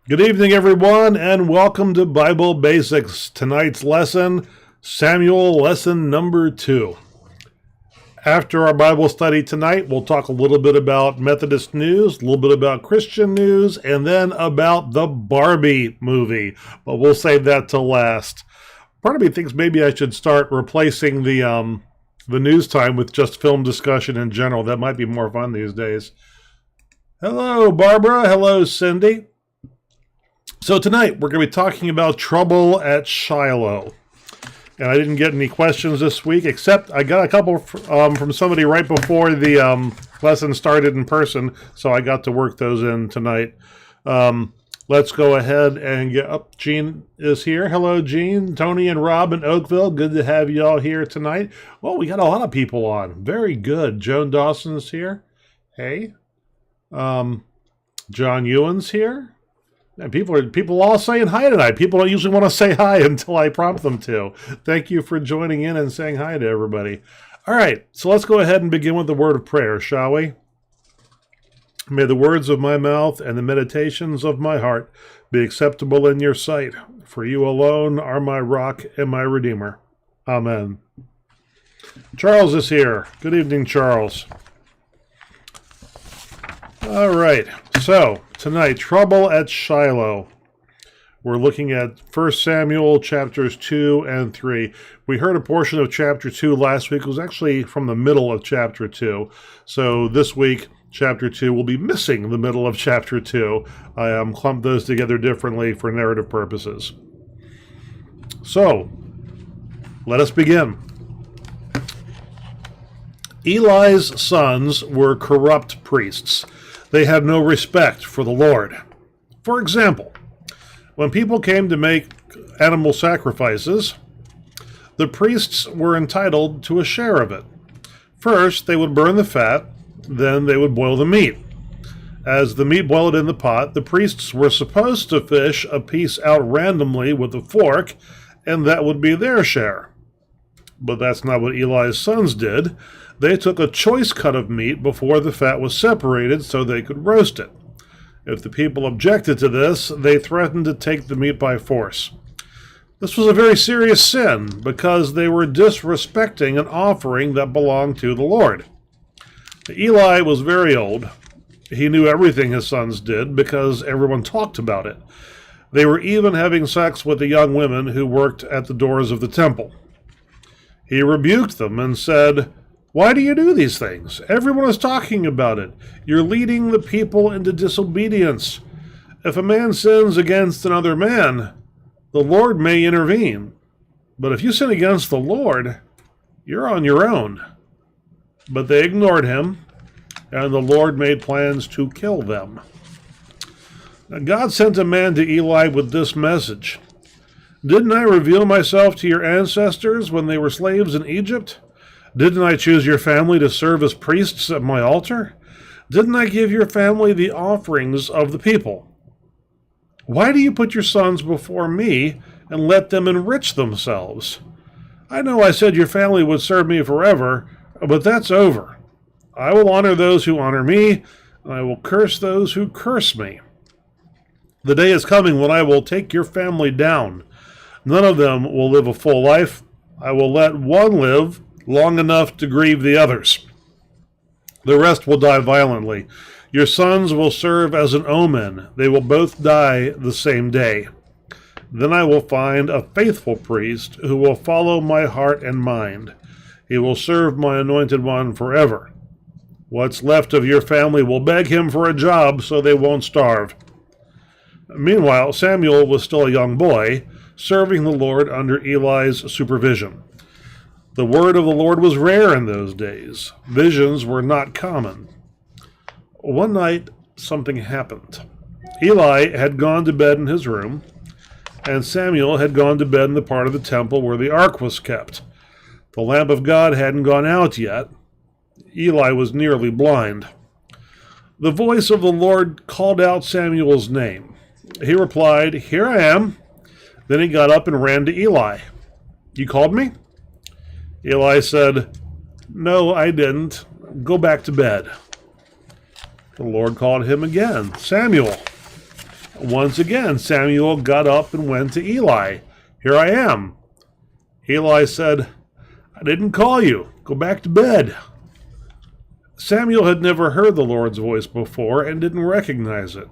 Good evening, everyone, and welcome to Bible Basics. Tonight's lesson, Samuel, lesson number 2. After our Bible study tonight, we'll talk a little bit about Methodist news, a little bit about Christian news, and then about the Barbie movie. But we'll save that till last. Part of me thinks maybe I should start replacing the news time with just film discussion in general. That might be more fun these days. Hello, Barbara. Hello, Cindy. So tonight, we're going to be talking about trouble at Shiloh. And I didn't get any questions this week, except I got a couple from somebody right before the lesson started in person, so I got to work those in tonight. Let's go ahead and get up. Jean is here. Hello, Jean. Tony and Rob in Oakville. Good to have you all here tonight. Well, we got a lot of people on. Very good. Joan Dawson's here. Hey. John Ewan's here. And people all saying hi tonight. People don't usually want to say hi until I prompt them to. Thank you for joining in and saying hi to everybody. All right, so let's go ahead and begin with the word of prayer, shall we? May the words of my mouth and the meditations of my heart be acceptable in your sight, for you alone are my rock and my redeemer. Amen. Charles is here. Good evening, Charles. All right, so tonight, trouble at Shiloh. We're looking at 1 Samuel chapters 2 and 3. We heard a portion of chapter 2 last week. It was actually from the middle of chapter 2. So this week, chapter 2 will be missing the middle of chapter 2. I clumped those together differently for narrative purposes. So, let us begin. Eli's sons were corrupt priests. They had no respect for the Lord. For example, when people came to make animal sacrifices, the priests were entitled to a share of it. First, they would burn the fat, then they would boil the meat. As the meat boiled in the pot, the priests were supposed to fish a piece out randomly with a fork, and that would be their share. But that's not what Eli's sons did. They took a choice cut of meat before the fat was separated so they could roast it. If the people objected to this, they threatened to take the meat by force. This was a very serious sin because they were disrespecting an offering that belonged to the Lord. Eli was very old. He knew everything his sons did because everyone talked about it. They were even having sex with the young women who worked at the doors of the temple. He rebuked them and said, "Why do you do these things? Everyone is talking about it. You're leading the people into disobedience. If a man sins against another man, the Lord may intervene. But if you sin against the Lord, you're on your own." But they ignored him, and the Lord made plans to kill them. Now, God sent a man to Eli with this message. "Didn't I reveal myself to your ancestors when they were slaves in Egypt? Didn't I choose your family to serve as priests at my altar? Didn't I give your family the offerings of the people? Why do you put your sons before me and let them enrich themselves? I know I said your family would serve me forever, but that's over. I will honor those who honor me, and I will curse those who curse me. The day is coming when I will take your family down. None of them will live a full life. I will let one live long enough to grieve the others. The rest will die violently. Your sons will serve as an omen. They will both die the same day. Then I will find a faithful priest who will follow my heart and mind. He will serve my anointed one forever. What's left of your family will beg him for a job so they won't starve." Meanwhile, Samuel was still a young boy, serving the Lord under Eli's supervision. The word of the Lord was rare in those days. Visions were not common. One night, something happened. Eli had gone to bed in his room, and Samuel had gone to bed in the part of the temple where the ark was kept. The lamp of God hadn't gone out yet. Eli was nearly blind. The voice of the Lord called out Samuel's name. He replied, "Here I am." Then he got up and ran to Eli. "You called me?" Eli said, "No, I didn't. Go back to bed." The Lord called him again, "Samuel." Once again, Samuel got up and went to Eli. Here I am. Eli said, I didn't call you. Go back to bed. Samuel had never heard the Lord's voice before and didn't recognize it.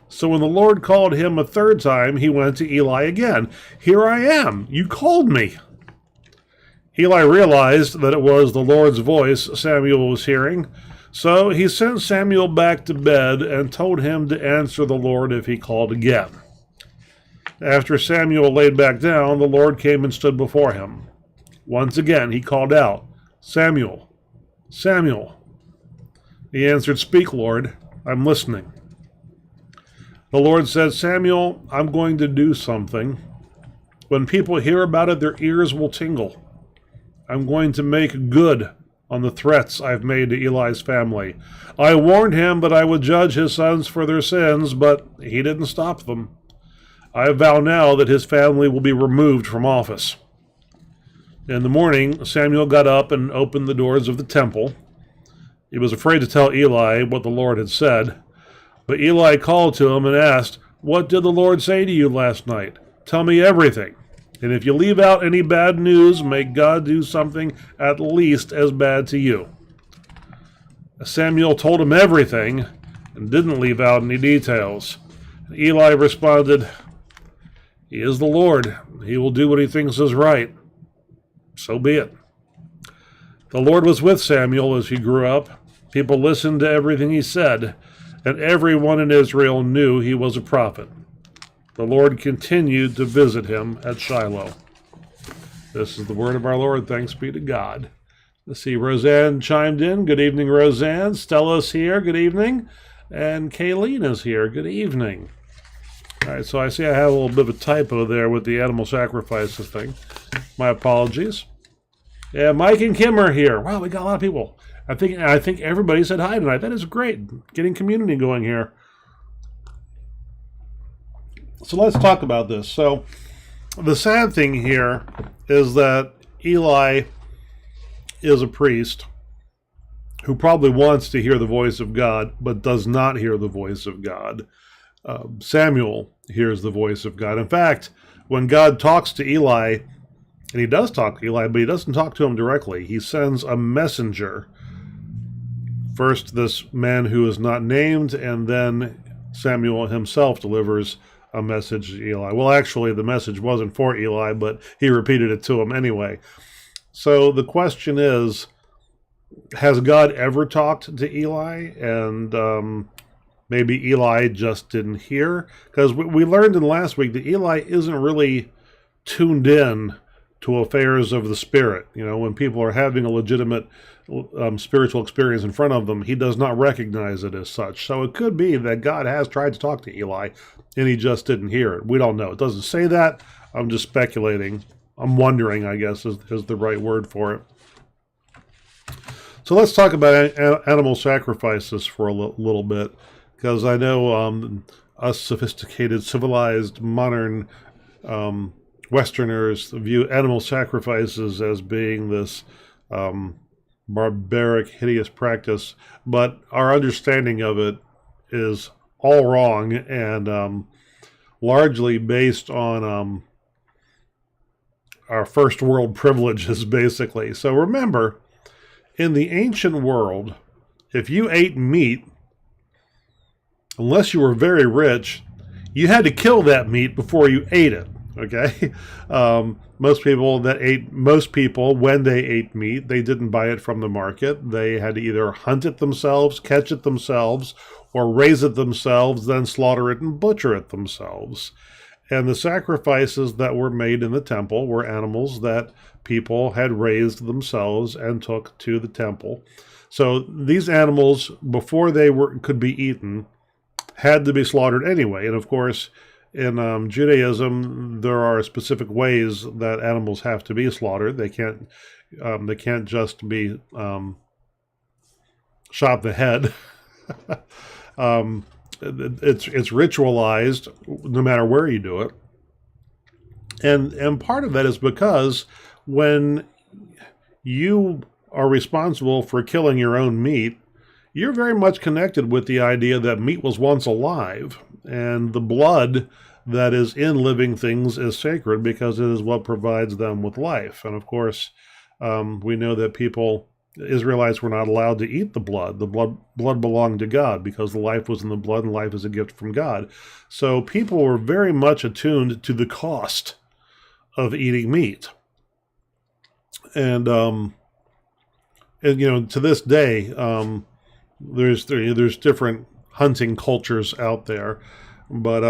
So when the Lord called him a third time, he went to Eli again. Here I am. You called me. Eli realized that it was the Lord's voice Samuel was hearing, so he sent Samuel back to bed and told him to answer the Lord if he called again. After Samuel laid back down, the Lord came and stood before him. Once again he called out, Samuel, Samuel. He answered, Speak, Lord, I'm listening. The Lord said, Samuel, I'm going to do something. When people hear about it, their ears will tingle. I'm going to make good on the threats I've made to Eli's family. I warned him that I would judge his sons for their sins, but he didn't stop them. I vow now that his family will be removed from office. In the morning, Samuel got up and opened the doors of the temple. He was afraid to tell Eli what the Lord had said, but Eli called to him and asked, What did the Lord say to you last night? Tell me everything. And if you leave out any bad news, may God do something at least as bad to you. Samuel told him everything and didn't leave out any details. Eli responded, He is the Lord. He will do what he thinks is right. So be it. The Lord was with Samuel as he grew up. People listened to everything he said, and everyone in Israel knew he was a prophet. The Lord continued to visit him at Shiloh. This is the word of our Lord. Thanks be to God. Let's see, Roseanne chimed in. Good evening, Roseanne. Stella's here. Good evening. And Kayleen is here. Good evening. All right, so I see I have a little bit of a typo there with the animal sacrifices thing. My apologies. Yeah, Mike and Kim are here. Wow, we got a lot of people. I think everybody said hi tonight. That is great. Getting community going here. So let's talk about this. So the sad thing here is that Eli is a priest who probably wants to hear the voice of God, but does not hear the voice of God. Samuel hears the voice of God. In fact, when God talks to Eli, and he does talk to Eli, but he doesn't talk to him directly. He sends a messenger. First, this man who is not named, and then Samuel himself delivers a message to Eli. Well, actually, the message wasn't for Eli, but he repeated it to him anyway. So the question is, has God ever talked to Eli? And maybe Eli just didn't hear? Because we learned in last week that Eli isn't really tuned in to affairs of the Spirit. You know, when people are having a legitimate spiritual experience in front of them, he does not recognize it as such. So it could be that God has tried to talk to Eli, and he just didn't hear it. We don't know. It doesn't say that. I'm just speculating. I'm wondering, I guess, is the right word for it. So let's talk about animal sacrifices for a little bit, because I know us sophisticated, civilized, modern Westerners view animal sacrifices as being this barbaric, hideous practice, but our understanding of it is all wrong and largely based on our first world privileges, basically. So remember, in the ancient world, if you ate meat, unless you were very rich, you had to kill that meat before you ate it. Okay, most people, when they ate meat, they didn't buy it from the market. They had to either hunt it themselves, catch it themselves, or raise it themselves, then slaughter it and butcher it themselves. And the sacrifices that were made in the temple were animals that people had raised themselves and took to the temple. So these animals, before they could be eaten, had to be slaughtered anyway. And of course, in Judaism, there are specific ways that animals have to be slaughtered. They can't just be shot in the head. It's ritualized no matter where you do it, and part of that is because when you are responsible for killing your own meat, you're very much connected with the idea that meat was once alive. And the blood that is in living things is sacred because it is what provides them with life. And of course, we know that Israelites were not allowed to eat the blood. The blood belonged to God because the life was in the blood and life is a gift from God. So people were very much attuned to the cost of eating meat. And to this day, there's different hunting cultures out there, but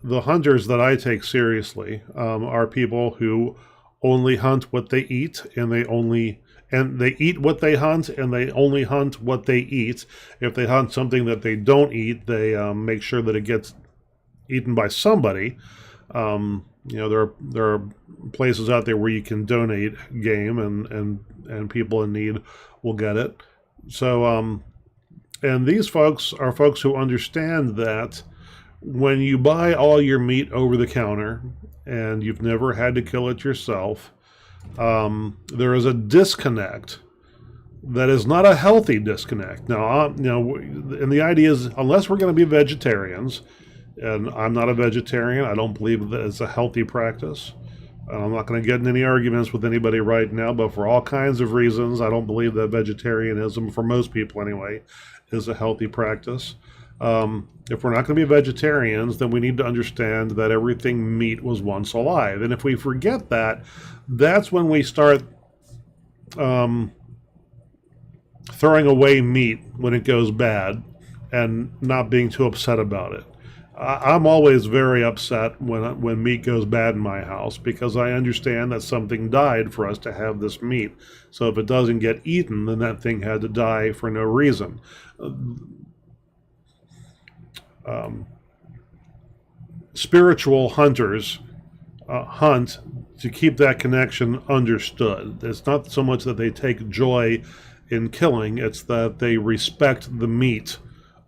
the hunters that I take seriously are people who only hunt what they eat, and they eat what they hunt, and they only hunt what they eat. If they hunt something that they don't eat, they make sure that it gets eaten by somebody. There are places out there where you can donate game, and people in need will get it. So, and these folks are folks who understand that when you buy all your meat over the counter and you've never had to kill it yourself, there is a disconnect that is not a healthy disconnect. Now, and the idea is, unless we're going to be vegetarians, and I'm not a vegetarian, I don't believe that it's a healthy practice. I'm not going to get in any arguments with anybody right now, but for all kinds of reasons, I don't believe that vegetarianism, for most people anyway, is a healthy practice. If we're not going to be vegetarians, then we need to understand that everything meat was once alive. And if we forget that, that's when we start throwing away meat when it goes bad and not being too upset about it. I'm always very upset when meat goes bad in my house because I understand that something died for us to have this meat. So if it doesn't get eaten, then that thing had to die for no reason. Spiritual hunters hunt to keep that connection understood. It's not so much that they take joy in killing, it's that they respect the meat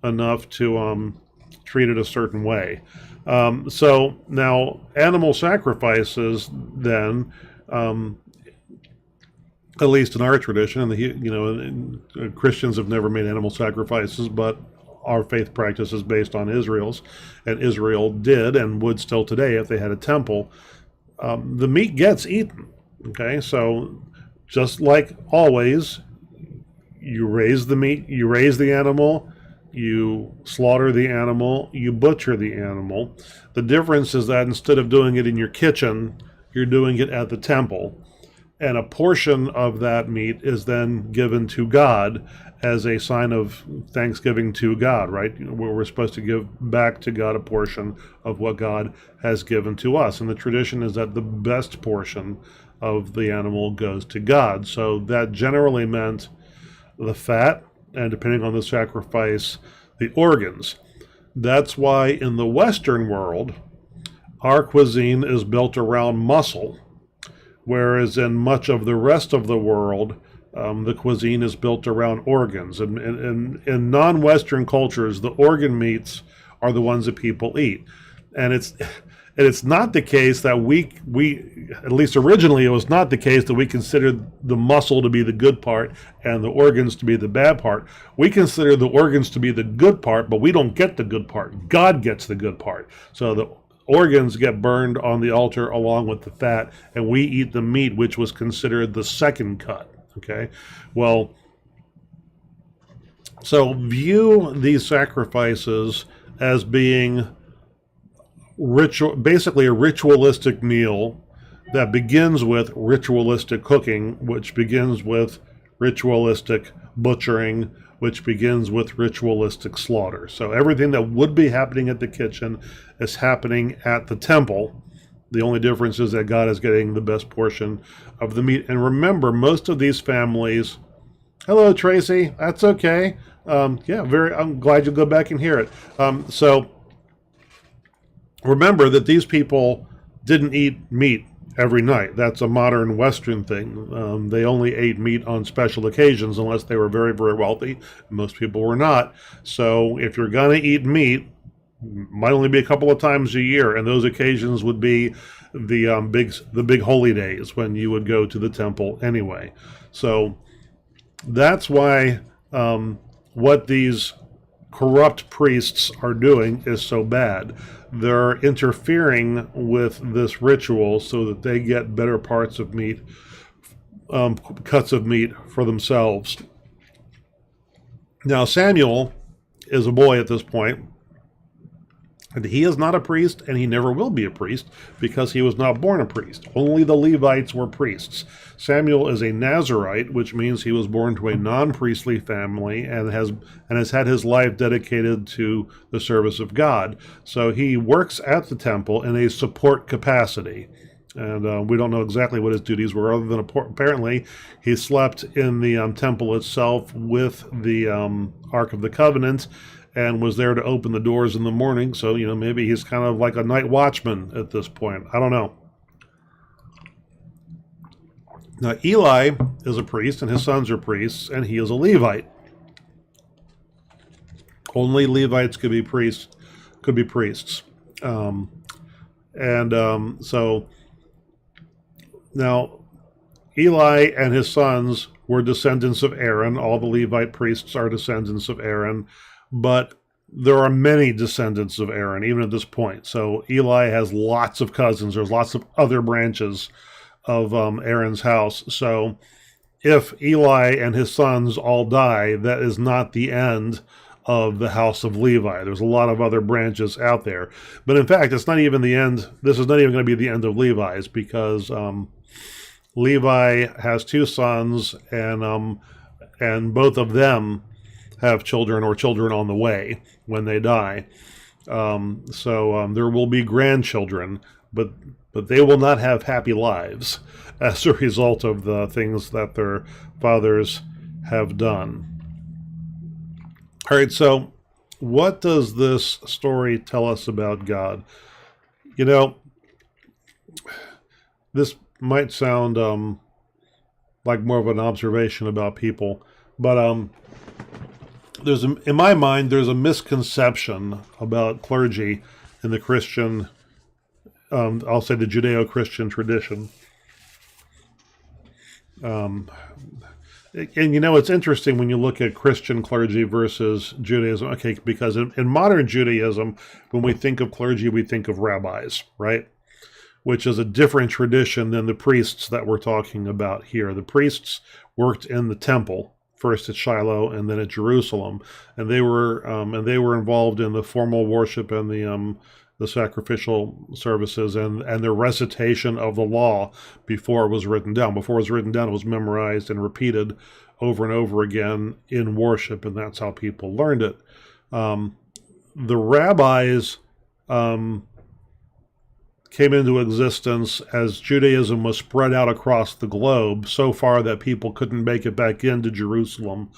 enough to treat it a certain way. So now animal sacrifices then, at least in our tradition, and Christians have never made animal sacrifices, but our faith practice is based on Israel's, and Israel did and would still today if they had a temple. The meat gets eaten. Okay, so just like always, you raise the meat, you raise the animal, you slaughter the animal, you butcher the animal. The difference is that instead of doing it in your kitchen, you're doing it at the temple. And a portion of that meat is then given to God as a sign of thanksgiving to God, right? We're supposed to give back to God a portion of what God has given to us. And the tradition is that the best portion of the animal goes to God. So that generally meant the fat, and depending on the sacrifice, the organs. That's why in the Western world, our cuisine is built around muscle, whereas in much of the rest of the world, the cuisine is built around organs. And in non-Western cultures, the organ meats are the ones that people eat. And it's not the case that we at least originally it was not the case that we considered the muscle to be the good part and the organs to be the bad part. We consider the organs to be the good part, but we don't get the good part. God gets the good part. So the organs get burned on the altar along with the fat, and we eat the meat, which was considered the second cut. Okay, well, so view these sacrifices as being basically a ritualistic meal that begins with ritualistic cooking, which begins with ritualistic butchering, which begins with ritualistic slaughter. So everything that would be happening at the kitchen is happening at the temple. The only difference is that God is getting the best portion of the meat. And remember, most of these families, hello, Tracy, that's okay. I'm glad you'll go back and hear it. So remember that these people didn't eat meat every night. That's a modern Western thing. They only ate meat on special occasions unless they were very, very wealthy. Most people were not. So if you're going to eat meat, might only be a couple of times a year, and those occasions would be the big holy days when you would go to the temple anyway. So that's why what these corrupt priests are doing is so bad. They're interfering with this ritual so that they get better parts of meat, cuts of meat for themselves. Now, Samuel is a boy at this point, and he is not a priest, and he never will be a priest because he was not born a priest. Only the Levites were priests. Samuel is a Nazarite, which means he was born to a non-priestly family and has had his life dedicated to the service of God. So he works at the temple in a support capacity. And we don't know exactly what his duties were, other than apparently he slept in the temple itself with the Ark of the Covenant and was there to open the doors in the morning. So, maybe he's kind of like a night watchman at this point. I don't know. Now, Eli is a priest, and his sons are priests, and he is a Levite. Only Levites could be priests. So now, Eli and his sons were descendants of Aaron. All the Levite priests are descendants of Aaron, but there are many descendants of Aaron, even at this point. So Eli has lots of cousins. There's lots of other branches of Aaron's house. So if Eli and his sons all die, that is not the end of the house of Levi. There's a lot of other branches out there. But in fact, it's not even the end. This is not even going to be the end of Levi's, because Levi has two sons, and both of them have children or children on the way when they die. So there will be grandchildren, but they will not have happy lives as a result of the things that their fathers have done. All right, so what does this story tell us about God? This might sound like more of an observation about people, but in my mind, there's a misconception about clergy in the Christian, I'll say the Judeo-Christian tradition. And it's interesting when you look at Christian clergy versus Judaism, okay, because in modern Judaism, when we think of clergy, we think of rabbis, right? Which is a different tradition than the priests that we're talking about here. The priests worked in the temple, first at Shiloh and then at Jerusalem, and they were involved in the formal worship and the sacrificial services and the recitation of the law before it was written down. Before it was written down, it was memorized and repeated over and over again in worship, and that's how people learned it. The rabbis came into existence as Judaism was spread out across the globe so far that people couldn't make it back into Jerusalem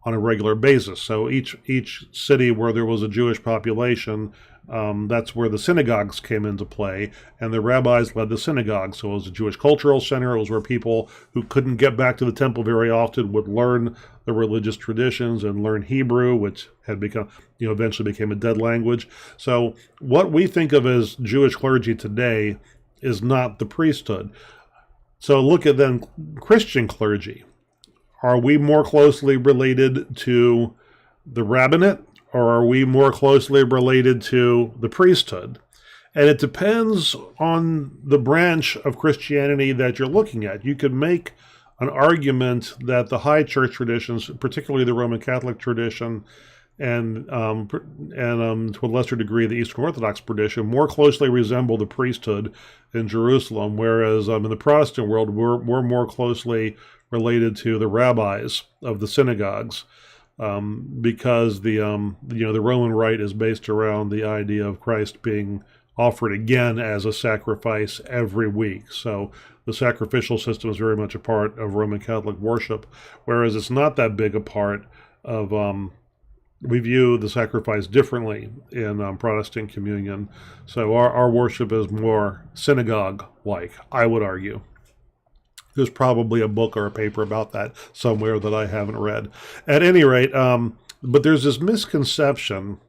on a regular basis. So each city where there was a Jewish population, that's where the synagogues came into play, and the rabbis led the synagogue. So it was a Jewish cultural center. It was where people who couldn't get back to the temple very often would learn the religious traditions and learn Hebrew, which had become, eventually became a dead language. So what we think of as Jewish clergy today is not the priesthood. So look at then Christian clergy. Are we more closely related to the rabbinate, or are we more closely related to the priesthood? And it depends on the branch of Christianity that you're looking at. You could make an argument that the high church traditions, particularly the Roman Catholic tradition, and to a lesser degree the Eastern Orthodox tradition, more closely resemble the priesthood in Jerusalem, whereas in the Protestant world, we're more closely related to the rabbis of the synagogues, because the Roman rite is based around the idea of Christ being offered again as a sacrifice every week. So the sacrificial system is very much a part of Roman Catholic worship, whereas it's not that big a part of, we view the sacrifice differently in Protestant communion. So our worship is more synagogue-like, I would argue. There's probably a book or a paper about that somewhere that I haven't read. At any rate, but there's this misconception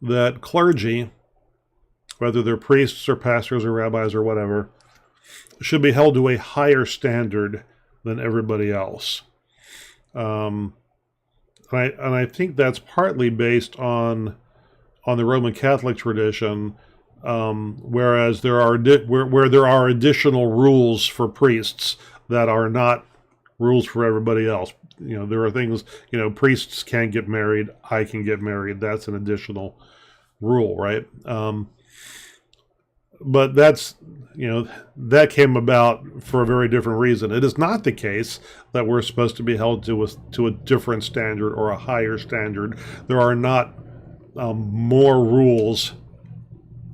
that clergy, whether they're priests or pastors or rabbis or whatever, should be held to a higher standard than everybody else. And I think that's partly based on the Roman Catholic tradition, whereas where there are additional rules for priests that are not rules for everybody else. There are things, priests can't get married. I can get married. That's an additional rule, right? But that came about for a very different reason. It is not the case that we're supposed to be held to a different standard or a higher standard. There are not more rules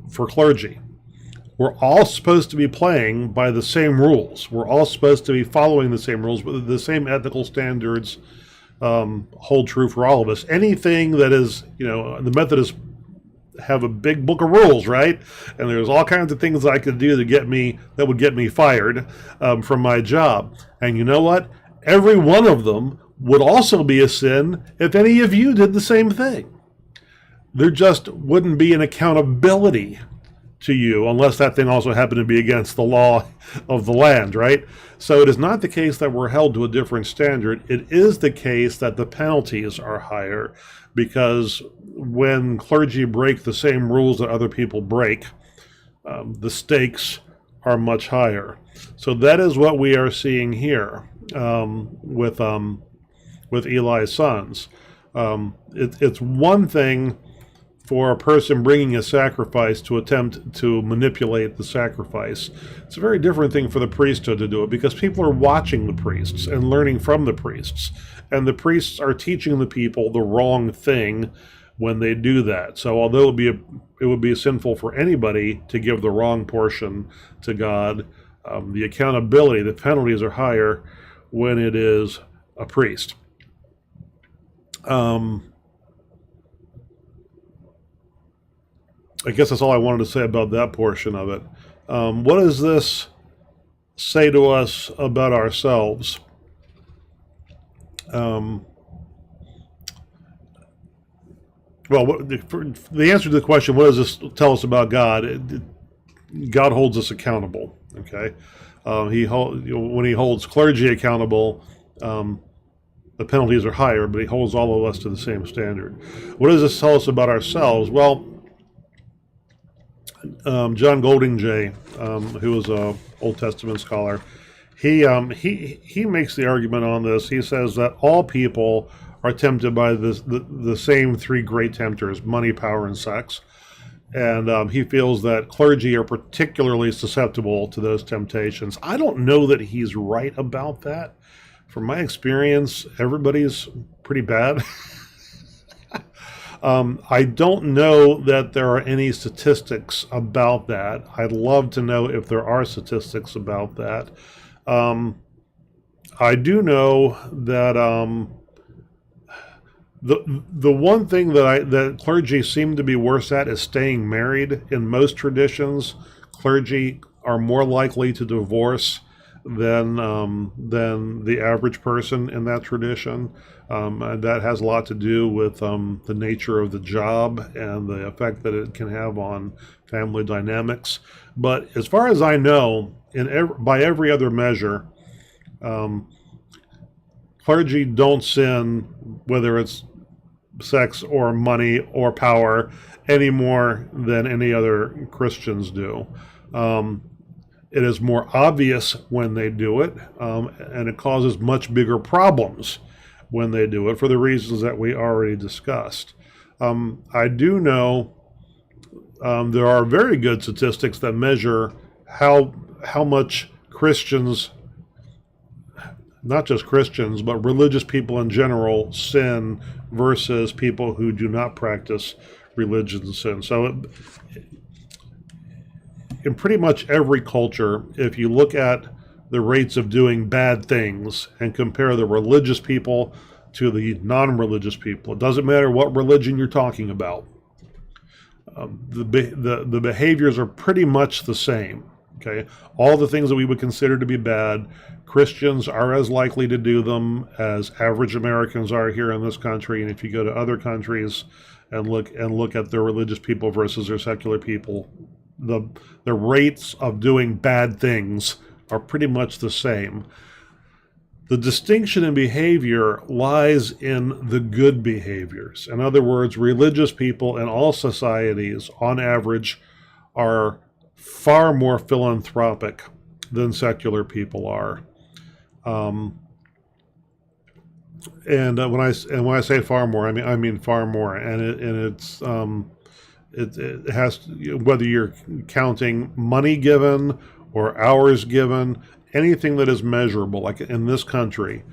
for clergy. We're all supposed to be playing by the same rules. We're all supposed to be following the same rules, but the same ethical standards hold true for all of us. Anything that is, the Methodists have a big book of rules, right? And there's all kinds of things I could do that would get me fired from my job. And you know what? Every one of them would also be a sin if any of you did the same thing. There just wouldn't be an accountability to you unless that thing also happened to be against the law of the land, right? So it is not the case that we're held to a different standard. It is the case that the penalties are higher, because when clergy break the same rules that other people break, the stakes are much higher. So that is what we are seeing here with Eli's sons. It's one thing for a person bringing a sacrifice to attempt to manipulate the sacrifice. It's a very different thing for the priesthood to do it, because people are watching the priests and learning from the priests, and the priests are teaching the people the wrong thing when they do that. So although it would be sinful for anybody to give the wrong portion to God, the accountability, the penalties are higher when it is a priest. I guess that's all I wanted to say about that portion of it. What does this say to us about ourselves? Well, the answer to the question, what does this tell us about God? God holds us accountable. Okay, when He holds clergy accountable, the penalties are higher, but He holds all of us to the same standard. What does this tell us about ourselves? Well, John Goldingay, who was an Old Testament scholar, he makes the argument on this. He says that all people are tempted by the same three great tempters: money, power, and sex. And he feels that clergy are particularly susceptible to those temptations. I don't know that he's right about that. From my experience, everybody's pretty bad. I don't know that there are any statistics about that. I'd love to know if there are statistics about that. I do know that the one thing that clergy seem to be worse at is staying married. In most traditions, clergy are more likely to divorce than the average person in that tradition. And that has a lot to do with the nature of the job and the effect that it can have on family dynamics. But as far as I know, by every other measure, clergy don't sin, whether it's sex or money or power, any more than any other Christians do. It is more obvious when they do it, and it causes much bigger problems when they do it for the reasons that we already discussed. I do know there are very good statistics that measure how much Christians, not just Christians, but religious people in general, sin versus people who do not practice religion sin. So in pretty much every culture, if you look at the rates of doing bad things and compare the religious people to the non-religious people, it doesn't matter what religion you're talking about, the behaviors are pretty much the same. Okay, all the things that we would consider to be bad, Christians are as likely to do them as average Americans are here in this country. And if you go to other countries and look at their religious people versus their secular people, the rates of doing bad things are pretty much the same. The distinction in behavior lies in the good behaviors. In other words, religious people in all societies, on average, are far more philanthropic than secular people are. Um, when I say far more, I mean far more, it has to, whether you're counting money given or hours given, anything that is measurable. Like in this country,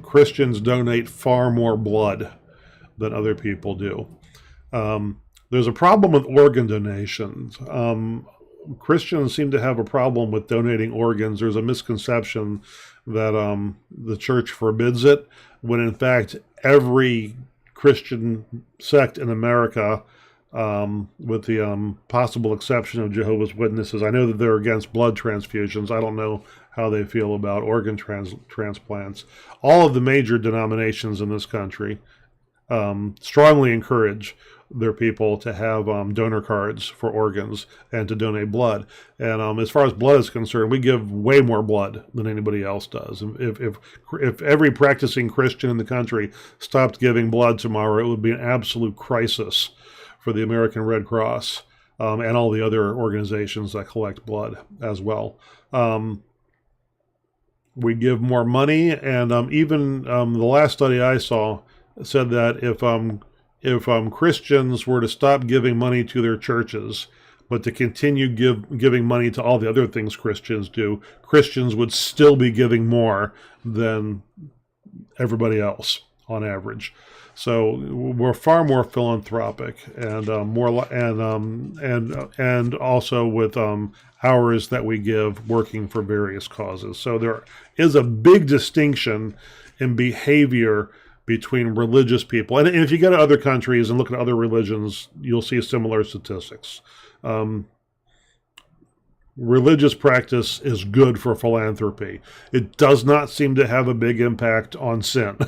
Christians donate far more blood than other people do. There's a problem with organ donations. Christians seem to have a problem with donating organs. There's a misconception that the church forbids it, when in fact every Christian sect in America, with the possible exception of Jehovah's Witnesses, I know that they're against blood transfusions. I don't know how they feel about organ transplants. All of the major denominations in this country strongly encourage their people to have donor cards for organs and to donate blood. And as far as blood is concerned, we give way more blood than anybody else does. If every practicing Christian in the country stopped giving blood tomorrow, it would be an absolute crisis for the American Red Cross and all the other organizations that collect blood as well. We give more money, and even the last study I saw said that if Christians were to stop giving money to their churches, but to continue giving money to all the other things Christians do, Christians would still be giving more than everybody else on average. So we're far more philanthropic, and and also with hours that we give working for various causes. So there is a big distinction in behavior between religious people. And if you go to other countries and look at other religions, you'll see similar statistics. Religious practice is good for philanthropy. It does not seem to have a big impact on sin.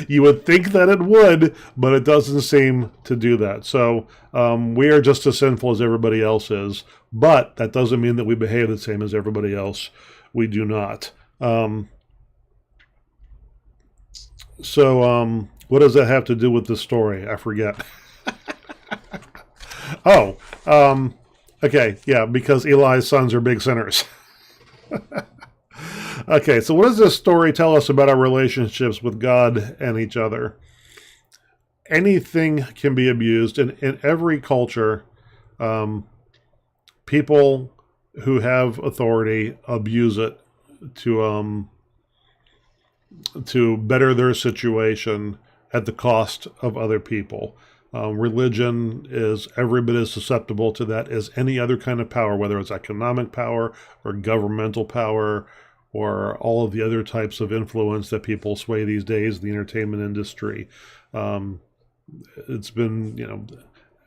You would think that it would, but it doesn't seem to do that. So we are just as sinful as everybody else is, but that doesn't mean that we behave the same as everybody else. We do not. So what does that have to do with this story? I forget. Okay, yeah, because Eli's sons are big sinners. Okay, so what does this story tell us about our relationships with God and each other? Anything can be abused. In every culture, people who have authority abuse it to better their situation at the cost of other people. Religion is every bit as susceptible to that as any other kind of power, whether it's economic power or governmental power or all of the other types of influence that people sway these days in the entertainment industry. It's been,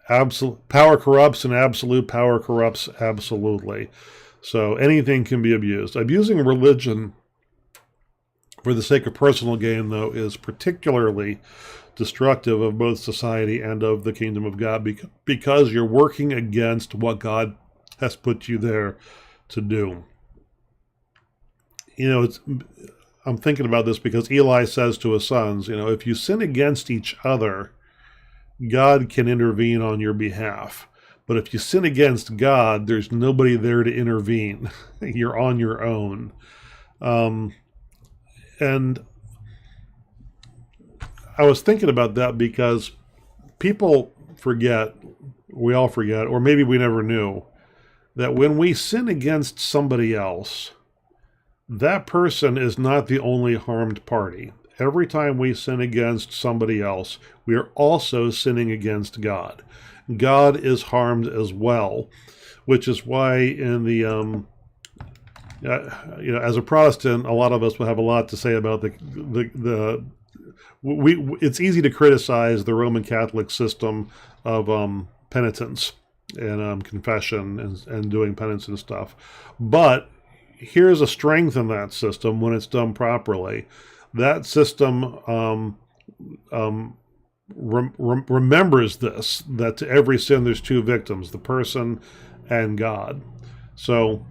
absolute power corrupts, and absolute power corrupts absolutely. So anything can be abused. Abusing religion for the sake of personal gain, though, is particularly destructive of both society and of the kingdom of God, because you're working against what God has put you there to do. I'm thinking about this because Eli says to his sons, if you sin against each other, God can intervene on your behalf. But if you sin against God, there's nobody there to intervene. You're on your own. And I was thinking about that because people forget, we all forget, or maybe we never knew, that when we sin against somebody else, that person is not the only harmed party. Every time we sin against somebody else, we are also sinning against God. God is harmed as well, which is why in the as a Protestant, a lot of us will have a lot to say about it's easy to criticize the Roman Catholic system of penitence and confession and doing penance and stuff. But here's a strength in that system when it's done properly. That system remembers this, that to every sin there's two victims, the person and God. So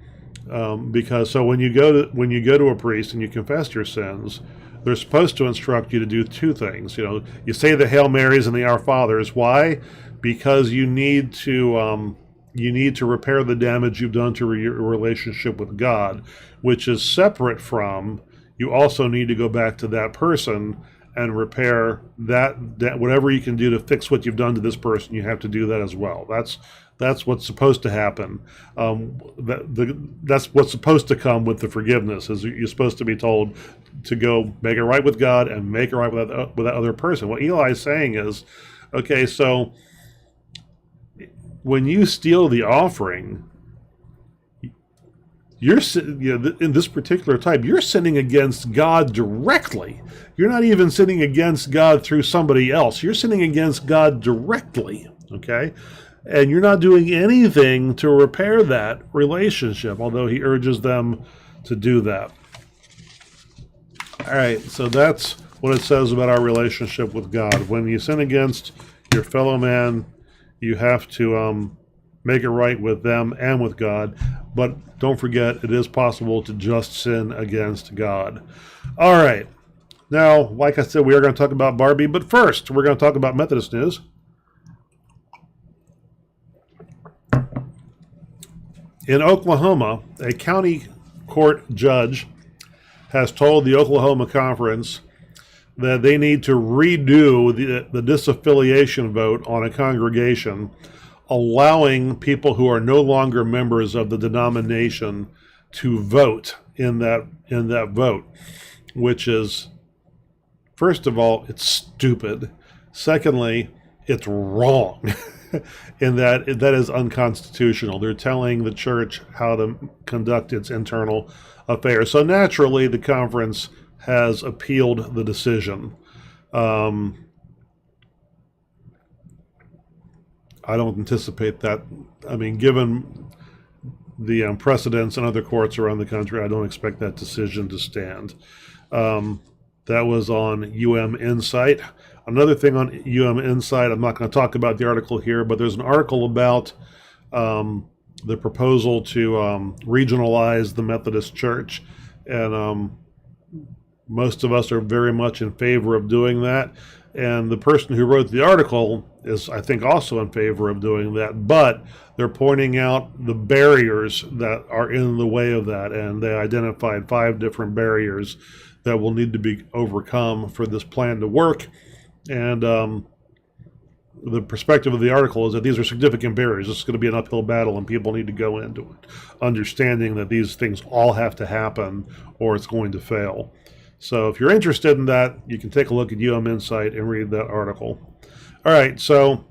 Because so when you go to a priest and you confess your sins, they're supposed to instruct you to do two things. You say the Hail Marys and the Our Fathers. Why? Because you need to repair the damage you've done to your relationship with God, which is separate from, you also need to go back to that person and repair that whatever you can do to fix what you've done to this person. You have to do that as well. That's what's supposed to happen. That's what's supposed to come with the forgiveness. Is you're supposed to be told to go make it right with God and make it right with that other person. What Eli's saying is, okay, so when you steal the offering, you're in this particular type, you're sinning against God directly. You're not even sinning against God through somebody else. You're sinning against God directly, okay? And you're not doing anything to repair that relationship, although he urges them to do that. All right, so that's what it says about our relationship with God. When you sin against your fellow man, you have to make it right with them and with God. But don't forget, it is possible to just sin against God. All right. Now, like I said, we are going to talk about Barbie, but first, we're going to talk about Methodist news. In Oklahoma, a county court judge has told the Oklahoma Conference that they need to redo the disaffiliation vote on a congregation, allowing people who are no longer members of the denomination to vote in that vote, which is, first of all, it's stupid. Secondly, it's wrong. In that is unconstitutional. They're telling the church how to conduct its internal affairs. So naturally, the conference has appealed the decision. I don't anticipate that. I mean, given the precedents in other courts around the country, I don't expect that decision to stand. That was on Insight. Another thing on Insight, I'm not going to talk about the article here, but there's an article about the proposal to regionalize the Methodist Church. And most of us are very much in favor of doing that. And the person who wrote the article is, I think, also in favor of doing that. But they're pointing out the barriers that are in the way of that. And they identified 5 different barriers that will need to be overcome for this plan to work. And the perspective of the article is that these are significant barriers. This is going to be an uphill battle, and people need to go into it understanding that these things all have to happen or it's going to fail. So if you're interested in that, you can take a look at Insight and read that article. All right, so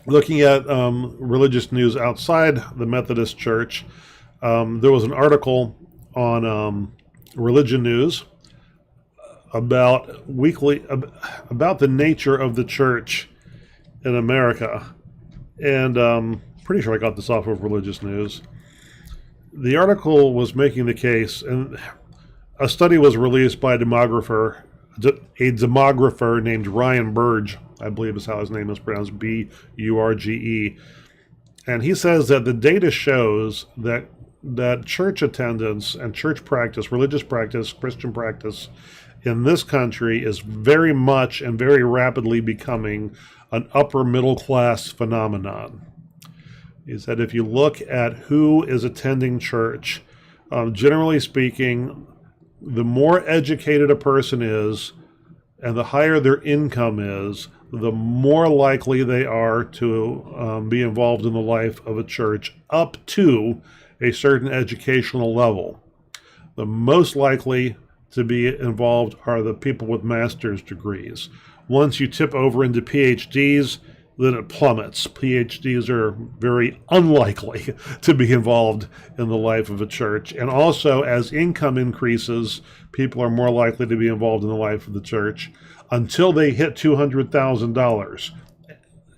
looking at religious news outside the Methodist Church, there was an article on Religion News about the nature of the church in America. And pretty sure I got this off of Religious News. The article was making the case, and a study was released by a demographer named Ryan Burge, I believe is how his name is pronounced, Burge. And he says that the data shows that church attendance and church practice, religious practice, Christian practice in this country is very much and very rapidly becoming an upper middle class phenomenon. He said if you look at who is attending church, generally speaking, the more educated a person is and the higher their income is, the more likely they are to be involved in the life of a church up to a certain educational level. The most likely to be involved are the people with master's degrees. Once you tip over into PhDs, then it plummets. PhDs are very unlikely to be involved in the life of a church. And also, as income increases, people are more likely to be involved in the life of the church until they hit $200,000,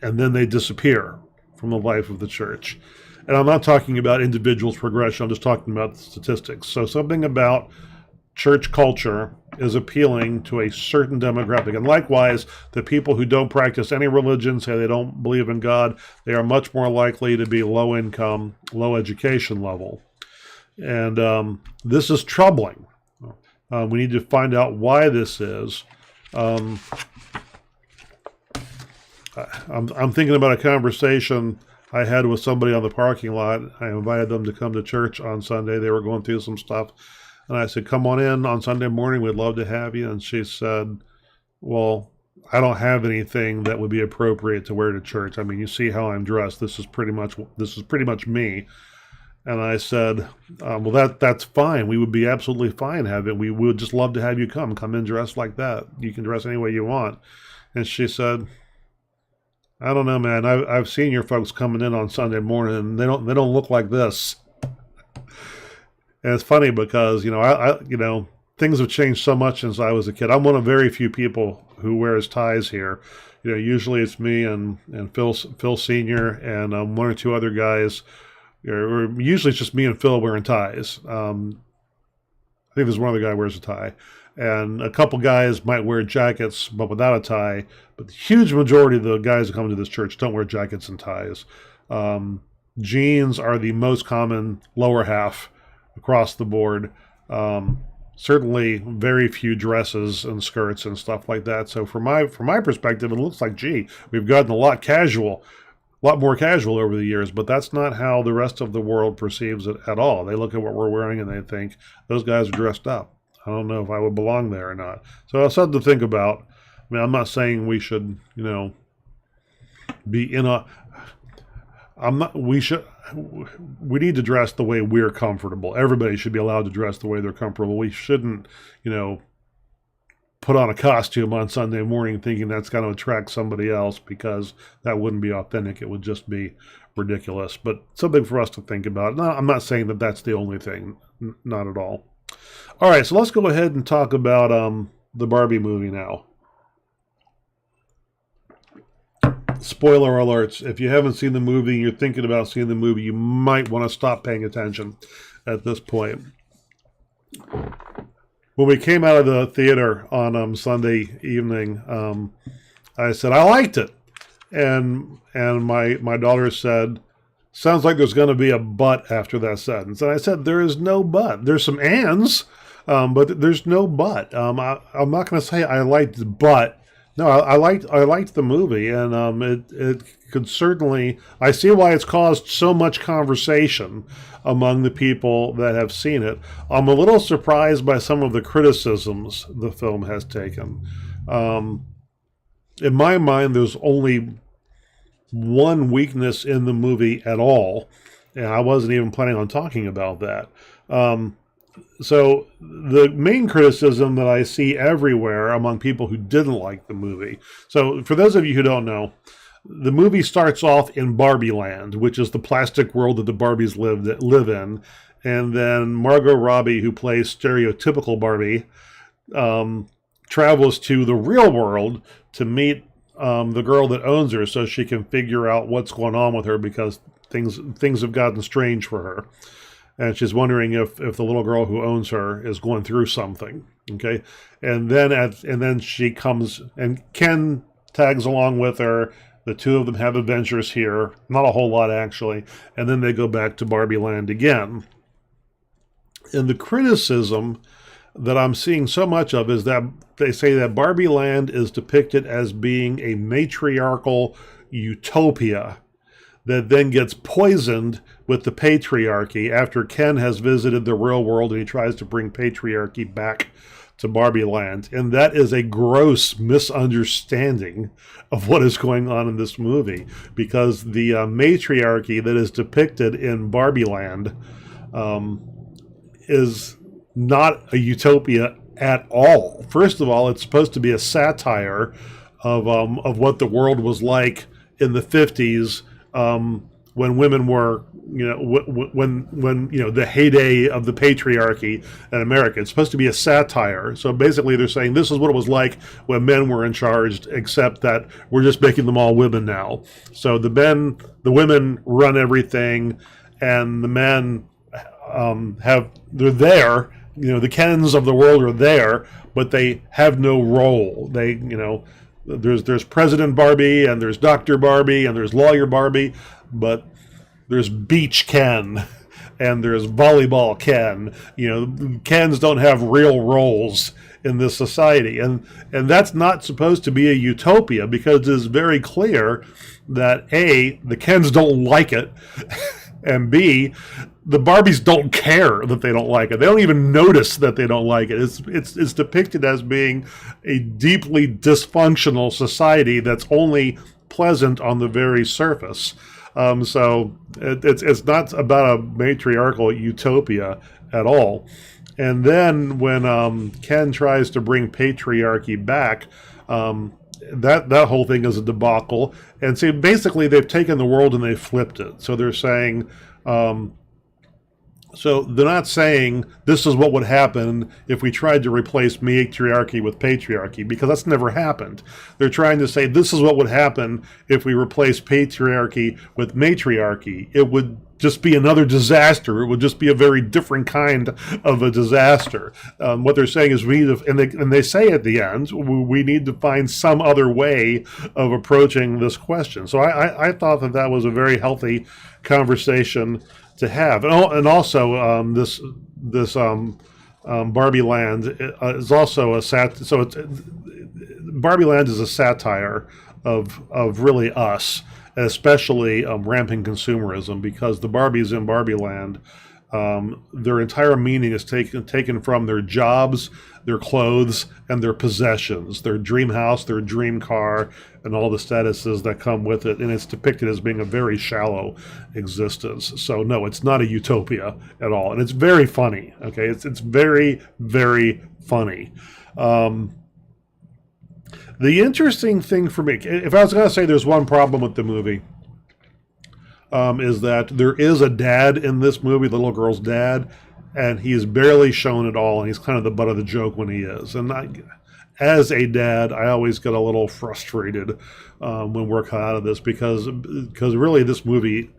and then they disappear from the life of the church. And I'm not talking about individuals' progression, I'm just talking about statistics. So something about church culture is appealing to a certain demographic. And likewise, the people who don't practice any religion, say they don't believe in God, they are much more likely to be low income, low education level. And this is troubling. We need to find out why this is. I'm thinking about a conversation I had with somebody on the parking lot. I invited them to come to church on Sunday. They were going through some stuff. And I said, come on in on Sunday morning. We'd love to have you. And she said, well, I don't have anything that would be appropriate to wear to church. I mean, you see how I'm dressed. This is pretty much me. And I said, well, that's fine. We would be absolutely fine having. We would just love to have you come in dressed like that. You can dress any way you want. And she said, I don't know, man. I've seen your folks coming in on Sunday morning, and they don't look like this. And it's funny because I things have changed so much since I was a kid. I'm one of very few people who wears ties here. Usually it's me and Phil Senior and one or two other guys. Or usually it's just me and Phil wearing ties. I think there's one other guy who wears a tie. And a couple guys might wear jackets, but without a tie. But the huge majority of the guys who come to this church don't wear jackets and ties. Jeans are the most common lower half across the board. Certainly very few dresses and skirts and stuff like that. So from my perspective, it looks like, gee, we've gotten a lot more casual over the years, but that's not how the rest of the world perceives it at all. They look at what we're wearing and they think, those guys are dressed up. I don't know if I would belong there or not. So it's something to think about. I mean, I'm not saying we should, be in a... we need to dress the way we're comfortable. Everybody should be allowed to dress the way they're comfortable. We shouldn't, put on a costume on Sunday morning thinking that's going to attract somebody else, because that wouldn't be authentic. It would just be ridiculous. But something for us to think about. No, I'm not saying that that's the only thing. Not at all. All right, so let's go ahead and talk about the Barbie movie now. Spoiler alerts. If you haven't seen the movie and you're thinking about seeing the movie, you might want to stop paying attention at this point. When we came out of the theater on Sunday evening, I said, I liked it. And my daughter said, sounds like there's going to be a but after that sentence. And I said, there is no but. There's some ands, but there's no but. I'm not going to say I liked the but. No, I liked the movie, and it could certainly. I see why it's caused so much conversation among the people that have seen it. I'm a little surprised by some of the criticisms the film has taken. In my mind, there's only one weakness in the movie at all, and I wasn't even planning on talking about that. So the main criticism that I see everywhere among people who didn't like the movie. So for those of you who don't know, the movie starts off in Barbie Land, which is the plastic world that the Barbies live in. And then Margot Robbie, who plays stereotypical Barbie, travels to the real world to meet the girl that owns her so she can figure out what's going on with her, because things have gotten strange for her. And she's wondering if the little girl who owns her is going through something. Okay, and then she comes, and Ken tags along with her. The two of them have adventures here, not a whole lot actually, and then they go back to Barbie Land again. And the criticism that I'm seeing so much of is that they say that Barbie Land is depicted as being a matriarchal utopia that then gets poisoned with the patriarchy after Ken has visited the real world and he tries to bring patriarchy back to Barbie Land. And that is a gross misunderstanding of what is going on in this movie, because the matriarchy that is depicted in Barbie Land is not a utopia at all. First of all, it's supposed to be a satire of what the world was like in the 50s, when women were, when the heyday of the patriarchy in America. It's supposed to be a satire. So basically they're saying this is what it was like when men were in charge, except that we're just making them all women now. So the women run everything, and the men they're there. The Kens of the world are there, but they have no role. They, there's President Barbie, and there's Dr. Barbie, and there's Lawyer Barbie, but there's beach Ken, and there's volleyball Ken. You know, Kens don't have real roles in this society, and that's not supposed to be a utopia, because it's very clear that A, the Kens don't like it, and B, the Barbies don't care that they don't like it. They don't even notice that they don't like it. It's depicted as being a deeply dysfunctional society that's only pleasant on the very surface. So it's not about a matriarchal utopia at all. And then when Ken tries to bring patriarchy back, that whole thing is a debacle. And see, basically they've taken the world and they've flipped it. So they're saying, so they're not saying this is what would happen if we tried to replace matriarchy with patriarchy, because that's never happened. They're trying to say this is what would happen if we replace patriarchy with matriarchy. It would just be another disaster. It would just be a very different kind of a disaster. What they're saying is we need to, and they say at the end, we need to find some other way of approaching this question. So I thought that was a very healthy conversation to have, and also this Barbie Land is also a so it's Barbie Land is a satire of really us, especially rampant consumerism, because the Barbies in Barbie Land, their entire meaning is taken from their jobs, their clothes, and their possessions, their dream house, their dream car, and all the statuses that come with it. And it's depicted as being a very shallow existence. So no, it's not a utopia at all. And it's very funny. Okay, it's very, very funny. The interesting thing for me, if I was going to say there's one problem with the movie, is that there is a dad in this movie, the little girl's dad, and he is barely shown at all, and he's kind of the butt of the joke when he is. And as a dad, I always get a little frustrated when we're cut out of this, because really this movie,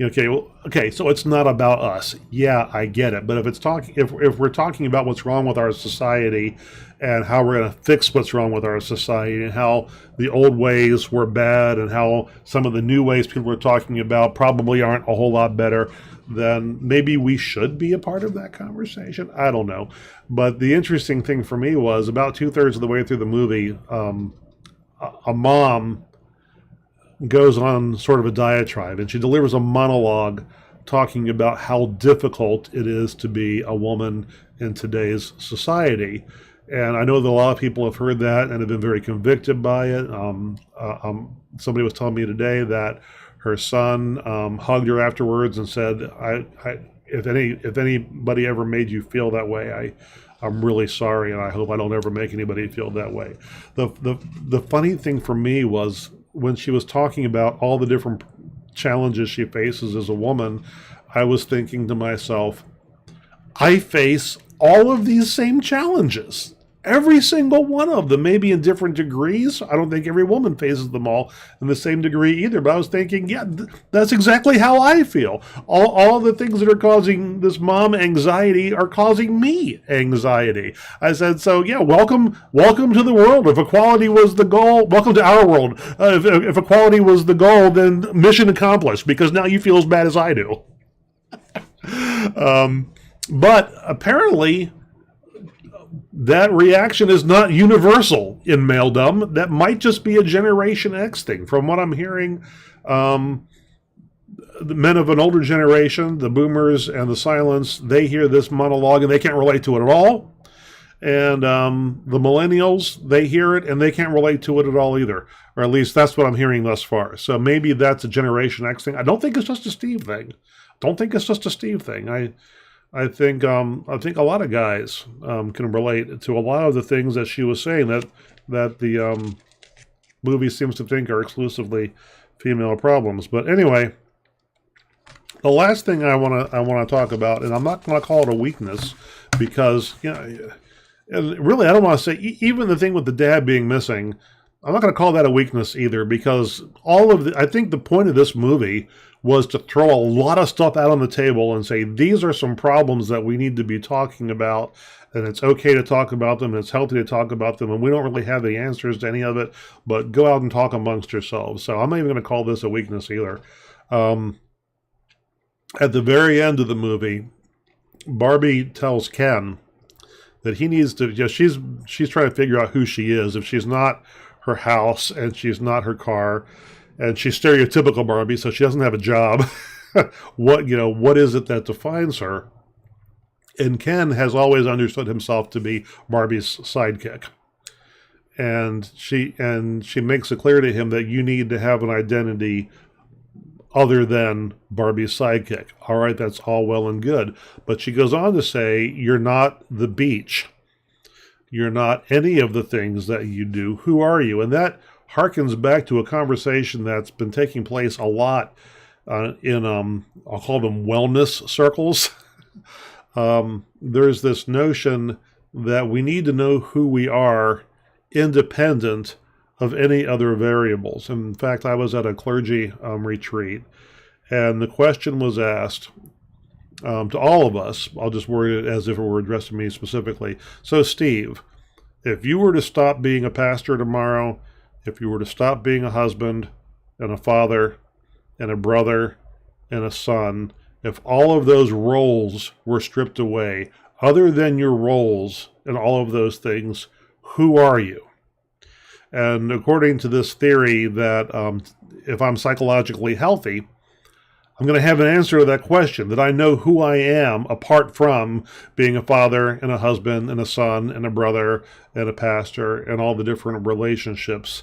okay, so it's not about us. Yeah, I get it, but if we're talking about what's wrong with our society and how we're going to fix what's wrong with our society, and how the old ways were bad, and how some of the new ways people are talking about probably aren't a whole lot better, then maybe we should be a part of that conversation. I don't know. But the interesting thing for me was about 2/3 of the way through the movie, a mom goes on sort of a diatribe, and she delivers a monologue talking about how difficult it is to be a woman in today's society. And I know that a lot of people have heard that and have been very convicted by it. Somebody was telling me today that her son hugged her afterwards and said, if anybody ever made you feel that way, I'm really sorry, and I hope I don't ever make anybody feel that way. The funny thing for me was when she was talking about all the different challenges she faces as a woman, I was thinking to myself, I face all of these same challenges. Every single one of them, maybe in different degrees. I don't think every woman faces them all in the same degree either. But I was thinking, yeah, that's exactly how I feel. All the things that are causing this mom anxiety are causing me anxiety. I said, so yeah, welcome to the world. If equality was the goal, welcome to our world. If equality was the goal, then mission accomplished, because now you feel as bad as I do. But apparently, that reaction is not universal in maledom. That might just be a Generation X thing. From what I'm hearing, the men of an older generation, the boomers and the silents, they hear this monologue and they can't relate to it at all. And the millennials, they hear it and they can't relate to it at all either. Or at least that's what I'm hearing thus far. So maybe that's a Generation X thing. I don't think it's just a Steve thing. I think a lot of guys can relate to a lot of the things that she was saying that the movie seems to think are exclusively female problems. But anyway, the last thing I want to talk about, and I'm not going to call it a weakness, because and really I don't want to say even the thing with the dad being missing, I'm not going to call that a weakness either, because I think the point of this movie was to throw a lot of stuff out on the table and say, these are some problems that we need to be talking about, and it's okay to talk about them, and it's healthy to talk about them, and we don't really have the answers to any of it, but go out and talk amongst yourselves. So I'm not even going to call this a weakness either. At the very end of the movie, Barbie tells Ken that he needs to. Yeah, she's trying to figure out who she is. If she's not her house and she's not her car, and she's stereotypical Barbie, so she doesn't have a job. What is it that defines her? And Ken has always understood himself to be Barbie's sidekick. And she makes it clear to him that you need to have an identity other than Barbie's sidekick. All right, that's all well and good. But she goes on to say, you're not the beach. You're not any of the things that you do. Who are you? And that harkens back to a conversation that's been taking place a lot in, I'll call them wellness circles. There's this notion that we need to know who we are independent of any other variables. In fact, I was at a clergy retreat, and the question was asked to all of us. I'll just word it as if it were addressed to me specifically. So, Steve, if you were to stop being a pastor tomorrow, if you were to stop being a husband and a father and a brother and a son, if all of those roles were stripped away, other than your roles and all of those things, who are you? And according to this theory that if I'm psychologically healthy, I'm going to have an answer to that question, that I know who I am apart from being a father and a husband and a son and a brother and a pastor and all the different relationships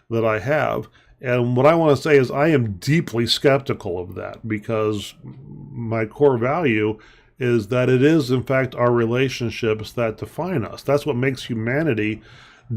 that I have. And what I want to say is I am deeply skeptical of that, because my core value is that it is, in fact, our relationships that define us. That's what makes humanity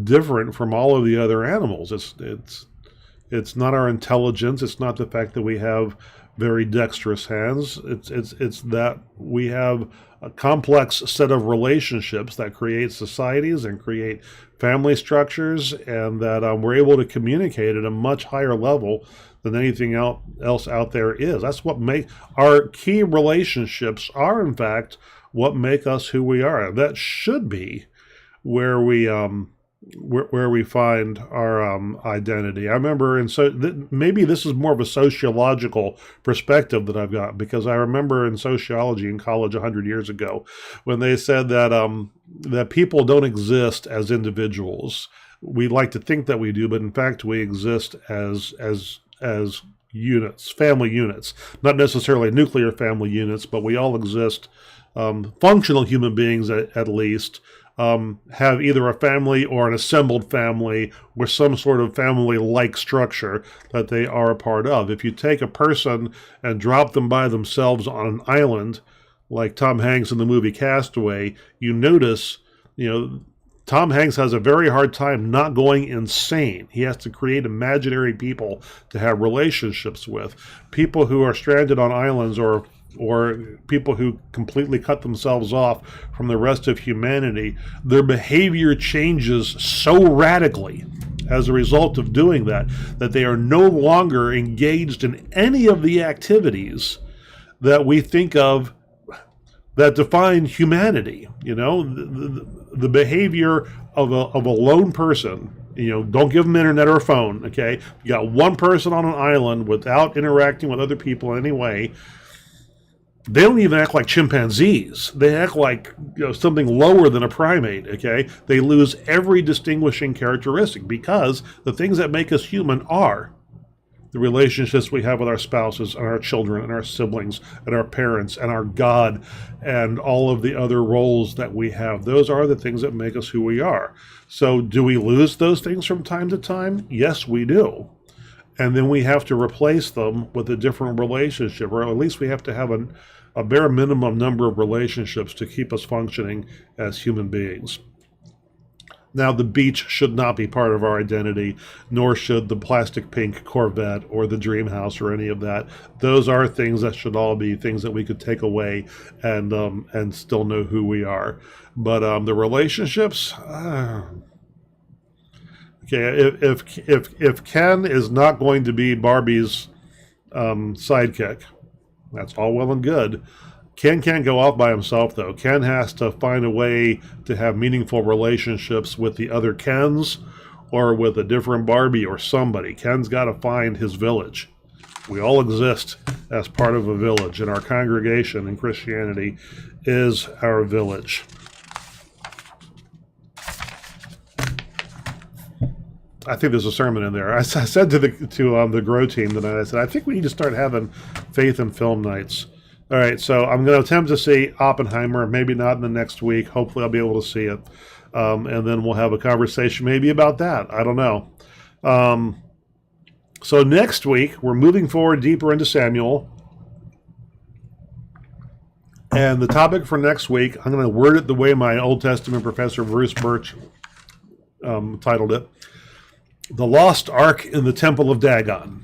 different from all of the other animals. It's not our intelligence. It's not the fact that we have very dexterous hands. It's that we have a complex set of relationships that create societies and create family structures, and that we're able to communicate at a much higher level than anything else out there is. That's what our key relationships are, in fact, what make us who we are. That should be where we find our identity. I remember, maybe this is more of a sociological perspective that I've got, because I remember in sociology in college 100 years ago when they said that people don't exist as individuals. We like to think that we do, but in fact we exist as units, family units, not necessarily nuclear family units, but we all exist, functional human beings at least, have either a family or an assembled family with some sort of family-like structure that they are a part of. If you take a person and drop them by themselves on an island, like Tom Hanks in the movie Castaway, you notice, Tom Hanks has a very hard time not going insane. He has to create imaginary people to have relationships with. People who are stranded on islands or people who completely cut themselves off from the rest of humanity, their behavior changes so radically as a result of doing that they are no longer engaged in any of the activities that we think of that define humanity. The behavior of a lone person. Don't give them internet or a phone, okay? You got one person on an island without interacting with other people in any way. They don't even act like chimpanzees. They act like something lower than a primate, okay? They lose every distinguishing characteristic, because the things that make us human are the relationships we have with our spouses and our children and our siblings and our parents and our God and all of the other roles that we have. Those are the things that make us who we are. So do we lose those things from time to time? Yes, we do. And then we have to replace them with a different relationship, or at least we have to have a bare minimum number of relationships to keep us functioning as human beings. Now, the beach should not be part of our identity, nor should the plastic pink Corvette or the dream house or any of that. Those are things that should all be things that we could take away and still know who we are. But the relationships, okay, if Ken is not going to be Barbie's sidekick, that's all well and good. Ken can't go off by himself, though. Ken has to find a way to have meaningful relationships with the other Kens or with a different Barbie or somebody. Ken's got to find his village. We all exist as part of a village, and our congregation in Christianity is our village. I think there's a sermon in there. I said to the Grow team tonight, I said, I think we need to start having faith and film nights. All right, so I'm going to attempt to see Oppenheimer, maybe not in the next week. Hopefully I'll be able to see it. And then we'll have a conversation maybe about that. I don't know. So next week, we're moving forward deeper into Samuel. And the topic for next week, I'm going to word it the way my Old Testament professor, Bruce Birch, titled it. The Lost Ark in the Temple of Dagon.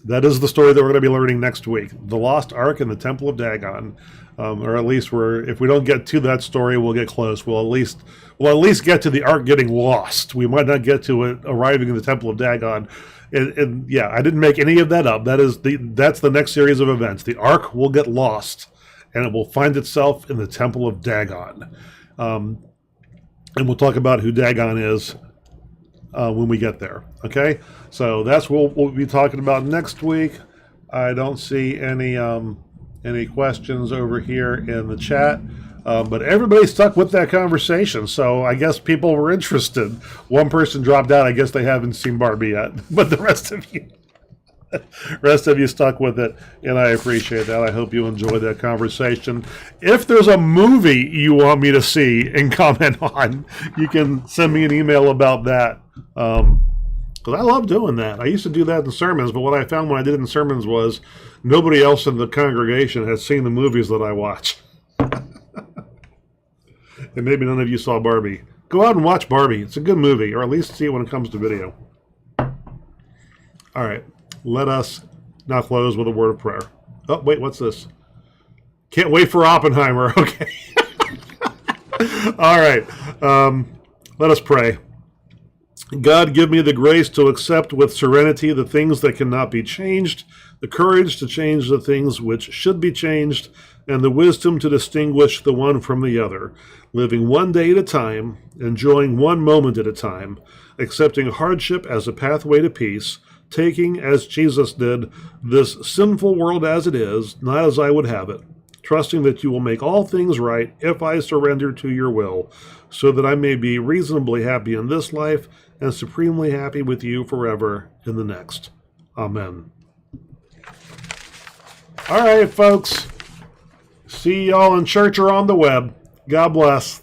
That is the story that we're going to be learning next week. The Lost Ark in the Temple of Dagon. Or at least if we don't get to that story, we'll get close. We'll at least get to the Ark getting lost. We might not get to it arriving in the Temple of Dagon. And yeah, I didn't make any of that up. That's the next series of events. The Ark will get lost, and it will find itself in the Temple of Dagon. And we'll talk about who Dagon is when we get there. Okay, so that's what we'll be talking about next week. I don't see any questions over here in the chat, but everybody stuck with that conversation, so I guess people were interested. One person dropped out. I guess they haven't seen Barbie yet, but the rest of you stuck with it, and I appreciate that. I hope you enjoyed that conversation. If there's a movie you want me to see and comment on, you can send me an email about that. Because I love doing that. I used to do that in sermons, but what I found when I did it in sermons was nobody else in the congregation had seen the movies that I watch. And maybe none of you saw Barbie. Go out and watch Barbie. It's a good movie, or at least see it when it comes to video. All right. Let us now close with a word of prayer. Oh, wait, what's this? Can't wait for Oppenheimer. Okay. All right. Let us pray. God, give me the grace to accept with serenity the things that cannot be changed, the courage to change the things which should be changed, and the wisdom to distinguish the one from the other, living one day at a time, enjoying one moment at a time, accepting hardship as a pathway to peace, taking, as Jesus did, this sinful world as it is, not as I would have it, trusting that you will make all things right if I surrender to your will, so that I may be reasonably happy in this life and supremely happy with you forever in the next. Amen. All right, folks. See y'all in church or on the web. God bless.